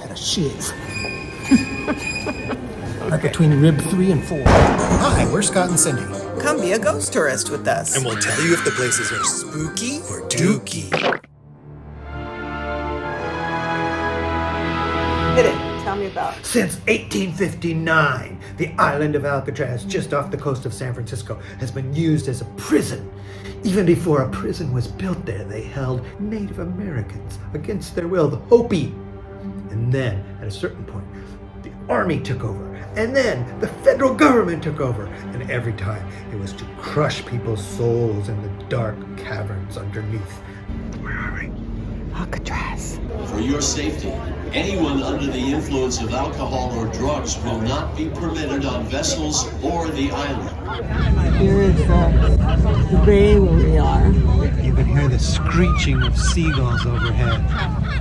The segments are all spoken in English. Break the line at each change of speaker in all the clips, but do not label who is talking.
had a shiz. Right between rib 3 and 4.
Hi, we're Scott and Cindy.
Come be a ghost tourist with us.
And we'll tell you if the places are spooky or dooky.
Hit it. Tell me about.
Since 1859, the island of Alcatraz, just off the coast of San Francisco, has been used as a prison. Even before a prison was built there, they held Native Americans against their will, the Hopi. And then, at a certain point, the army took over. And then the federal government took over. And every time, it was to crush people's souls in the dark caverns underneath. Where are we?
Alcatraz.
For your safety, anyone under the influence of alcohol or drugs will not be permitted on vessels or the island.
Here is the bay where we are.
You can hear the screeching of seagulls overhead.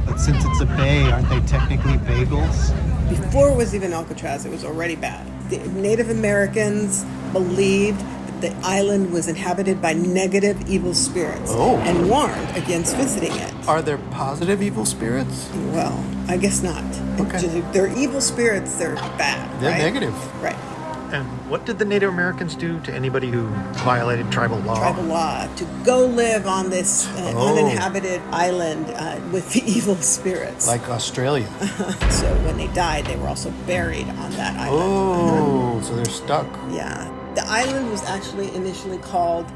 But since it's a bay, aren't they technically bagels?
Before it was even Alcatraz, it was already bad. The Native Americans believed that the island was inhabited by negative evil spirits and warned against visiting it.
Are there positive evil spirits?
Well, I guess not.
Okay.
They're evil spirits, they're bad.
They're
right?
negative.
Right.
And what did the Native Americans do to anybody who violated tribal law?
Tribal law, to go live on this uninhabited island with the evil spirits.
Like Australia.
So when they died, they were also buried on that island.
Oh, so they're stuck.
Yeah. The island was actually initially called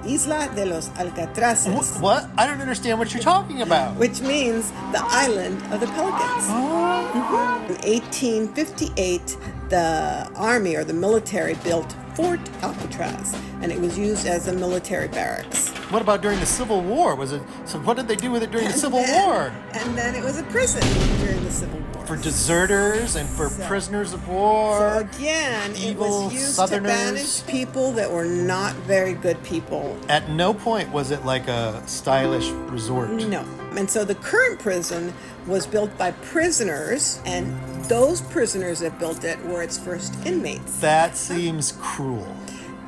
Isla de los Alcatraces.
What? I don't understand what you're talking about.
Which means the island of the pelicans. In 1858, the army or the military built Fort Alcatraz, and it was used as a military barracks.
What about during the Civil War? So what did they do with it during the Civil War?
And then it was a prison during the Civil War.
For deserters and for prisoners of war.
So again, it was used
Southerners.
to banish people that were not very good people.
At no point was it like a stylish resort.
No. And so the current prison was built by prisoners, and those prisoners that built it were its first inmates.
That seems cruel.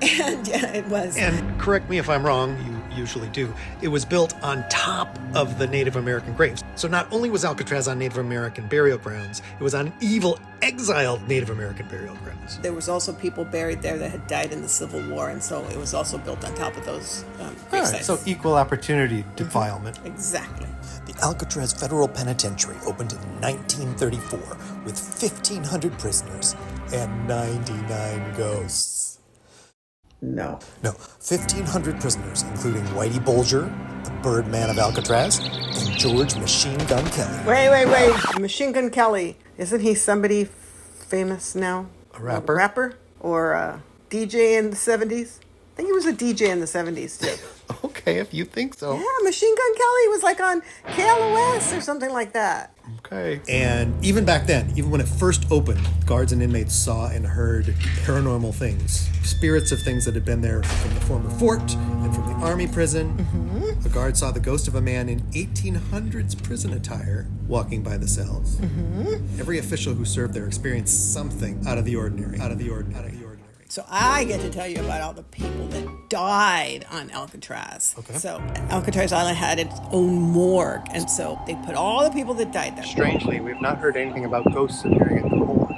And yeah, it was.
And correct me if I'm wrong, you usually do. It was built on top of the Native American graves. So not only was Alcatraz on Native American burial grounds, it was on evil, exiled Native American burial grounds.
There was also people buried there that had died in the Civil War, and so it was also built on top of those grave
All right,
sites.
so equal opportunity defilement.
Exactly.
The Alcatraz Federal Penitentiary opened in 1934 with 1,500 prisoners and 99 ghosts.
No,
1,500 prisoners, including Whitey Bulger, the Birdman of Alcatraz, and George Machine Gun Kelly.
Wait. Machine Gun Kelly. Isn't he somebody famous now?
A rapper?
Or a DJ in the 70s? I think he was a DJ in the 70s, too.
Okay, if you think so.
Yeah, Machine Gun Kelly was like on KLOS or something like that.
Okay.
And even back then, even when it first opened, guards and inmates saw and heard paranormal things. Spirits of things that had been there from the former fort and from the army prison. Mm-hmm. A guard saw the ghost of a man in 1800s prison attire walking by the cells. Mm-hmm. Every official who served there experienced something out of the ordinary.
So I get to tell you about all the people that died on Alcatraz.
Okay.
So Alcatraz Island had its own morgue, and so they put all the people that died there.
Strangely, we've not heard anything about ghosts appearing at the morgue.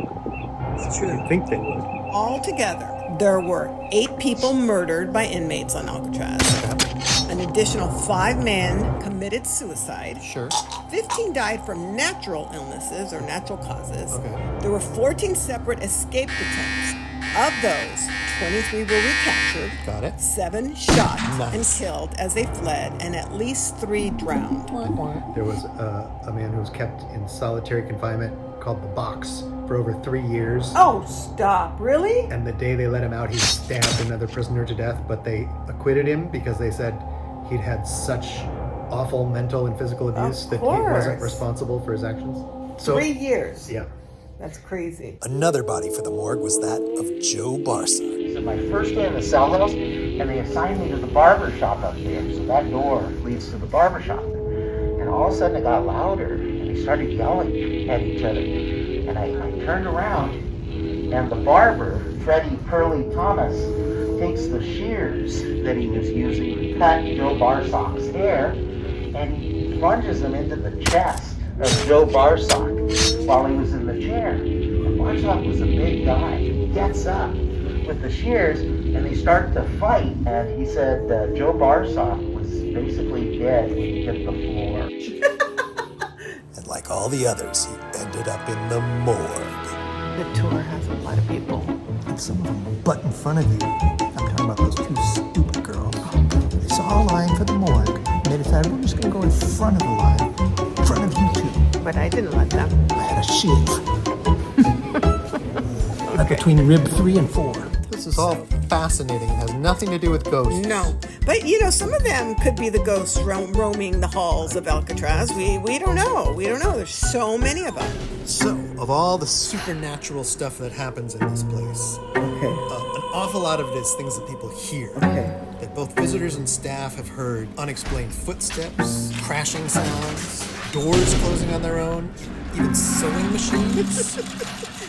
It's true.
I think they would.
Altogether, there were 8 people murdered by inmates on Alcatraz. An additional 5 men committed suicide.
Sure.
15 died from natural illnesses or natural causes.
Okay.
There were 14 separate escape attempts. Of those, 23 were recaptured.
Got it.
7 shot
Nice.
and killed as they fled, and at least 3 drowned.
There was a man who was kept in solitary confinement called the Box for over 3 years.
Oh, stop. Really?
And the day they let him out, he stabbed another prisoner to death, but they acquitted him because they said he'd had such awful mental and physical abuse that he wasn't responsible for his actions. So
3 years.
Yeah.
That's crazy.
Another body for the morgue was that of Joe Barsa.
This is my first day in the cell house, and they assigned me to the barber shop up there. So that door leads to the barber shop. And all of a sudden it got louder, and they started yelling at each other. And I turned around, and the barber, Freddie Pearly Thomas, takes the shears that he was using to cut Joe Barsak's hair, and he plunges them into the chest of Joe Barsock while he was in the chair. And Barsock was a big guy. He gets up with the shears and they start to fight. And he said Joe Barsock was basically dead when he hit the floor.
And like all the others, he ended up in the morgue.
The tour has a lot of people.
And some of them butt in front of you. I'm talking about those two stupid girls. They saw a line for the morgue, and they decided we're just going to go in front of the line, in front of you two.
But I didn't let them.
I had a shiv. Between rib 3 and 4.
This is all fascinating. It has nothing to do with ghosts.
No. But, some of them could be the ghosts roaming the halls of Alcatraz. We don't know. We don't know. There's so many of them.
So, of all the supernatural stuff that happens in this place,
Okay.
an awful lot of it is things that people hear.
Okay.
That both visitors and staff have heard unexplained footsteps, crashing sounds, doors closing on their own, even sewing machines.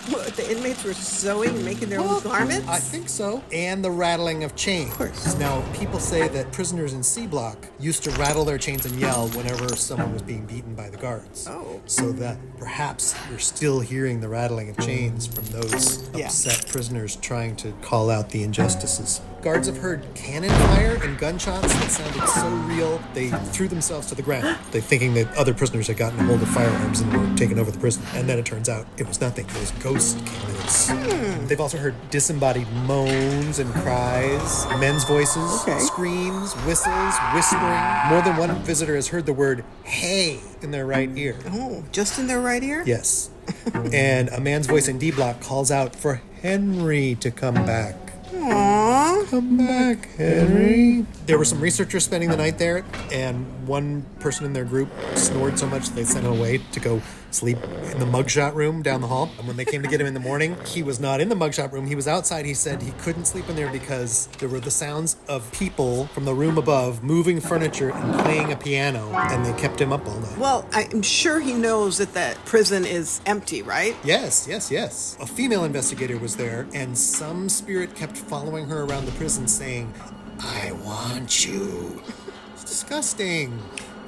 What, the inmates were sewing and making their own garments?
I think so. And the rattling of chains.
Of course.
Now, people say that prisoners in C Block used to rattle their chains and yell whenever someone was being beaten by the guards.
Oh.
So that perhaps you're still hearing the rattling of chains from those upset prisoners trying to call out the injustices. Guards have heard cannon fire and gunshots that sounded so real, they threw themselves to the ground. They thinking that other prisoners had gotten a hold of firearms and were taking over the prison. And then it turns out it was nothing. It was ghost cannons. They've also heard disembodied moans and cries, men's voices, screams, whistles, whispering. More than one visitor has heard the word "hey" in their right ear.
Oh, just in their right ear?
Yes. And a man's voice in D Block calls out for Henry to come back.
Aww.
Come back, Henry. There were some researchers spending the night there, and one person in their group snored so much they sent him away to go sleep in the mugshot room down the hall. And when they came to get him in the morning, he was not in the mugshot room. He was outside. He said he couldn't sleep in there because there were the sounds of people from the room above moving furniture and playing a piano, and they kept him up all night.
Well, I'm sure he knows that prison is empty, right?
Yes. A female investigator was there, and some spirit kept following her around the prison saying, "I want you." It's disgusting.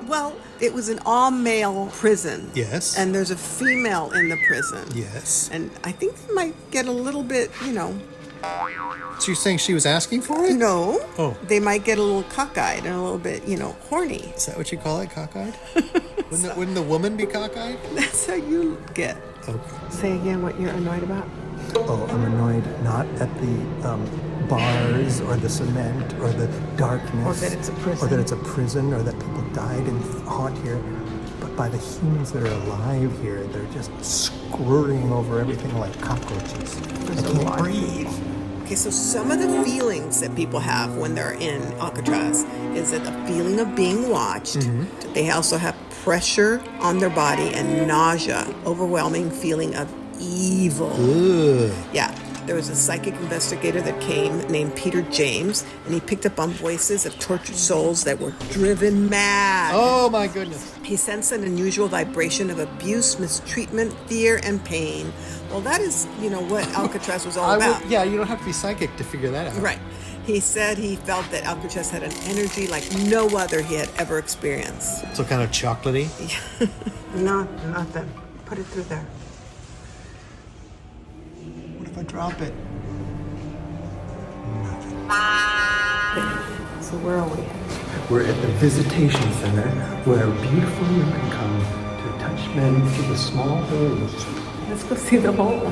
Well, it was an all-male prison.
Yes.
And there's a female in the prison.
Yes.
And I think they might get a little bit,
So you're saying she was asking for it?
No.
Oh.
They might get a little cockeyed and a little bit, horny.
Is that what you call it, cockeyed? Wouldn't the woman be cockeyed?
That's how you get.
Okay.
Say again what you're annoyed about.
Oh, I'm annoyed not at the bars or the cement or the darkness.
Or that it's a prison.
Or that it's a prison or that people died and haunt here. But by the humans that are alive here, they're just scurrying over everything like cockroaches. I can't breathe.
Okay, so some of the feelings that people have when they're in Alcatraz is that the feeling of being watched. Mm-hmm. They also have pressure on their body and nausea, overwhelming feeling of evil.
Ugh.
Yeah. There was a psychic investigator that came named Peter James, and he picked up on voices of tortured souls that were driven mad.
Oh, my goodness.
He sensed an unusual vibration of abuse, mistreatment, fear, and pain. Well, that is, what Alcatraz was all about.
You don't have to be psychic to figure that out.
Right. He said he felt that Alcatraz had an energy like no other he had ever experienced.
So kind of chocolatey?
No, nothing. Put it through there.
What if I drop it?
So where are we?
We're at the visitation center where beautiful women come to touch men through the small holes.
Let's go see the hole.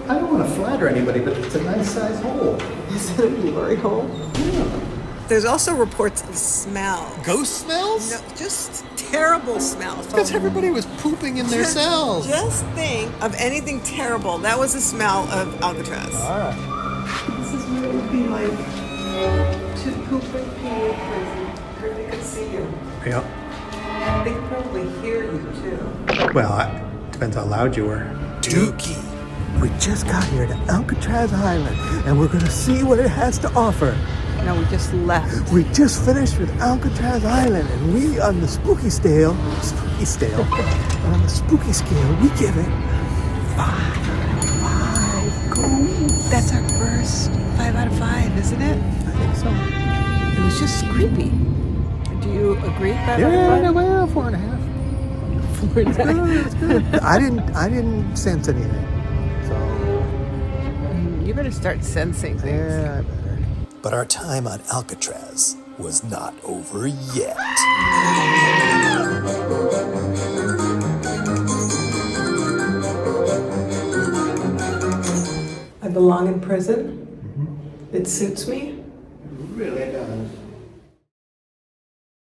I don't want to flatter anybody, but it's a nice size hole.
Is it a glory hole?
Yeah.
There's also reports of smells.
Ghost smells?
No, just terrible smells.
Because everybody was pooping in their cells.
Just think of anything terrible. That was the smell of Alcatraz.
All right.
This is what it would be like to poop and pee in prison. They could see you.
Yep.
They could probably hear you too.
Well, it depends how loud you were.
Dookie.
We just got here to Alcatraz Island, and we're going to see what it has to offer.
No, we just left.
We just finished with Alcatraz Island, and we, on the spooky scale, and on the spooky scale, we give it 5 ghosts.
That's our first 5 out of 5, isn't it?
I think so.
It was just creepy. Do you agree with that?
Yeah, well, 4.5. It's good. I didn't sense anything. So
You better start sensing things.
yeah, I better.
But our time on Alcatraz was not over yet.
I belong in prison. It suits me.
Really does.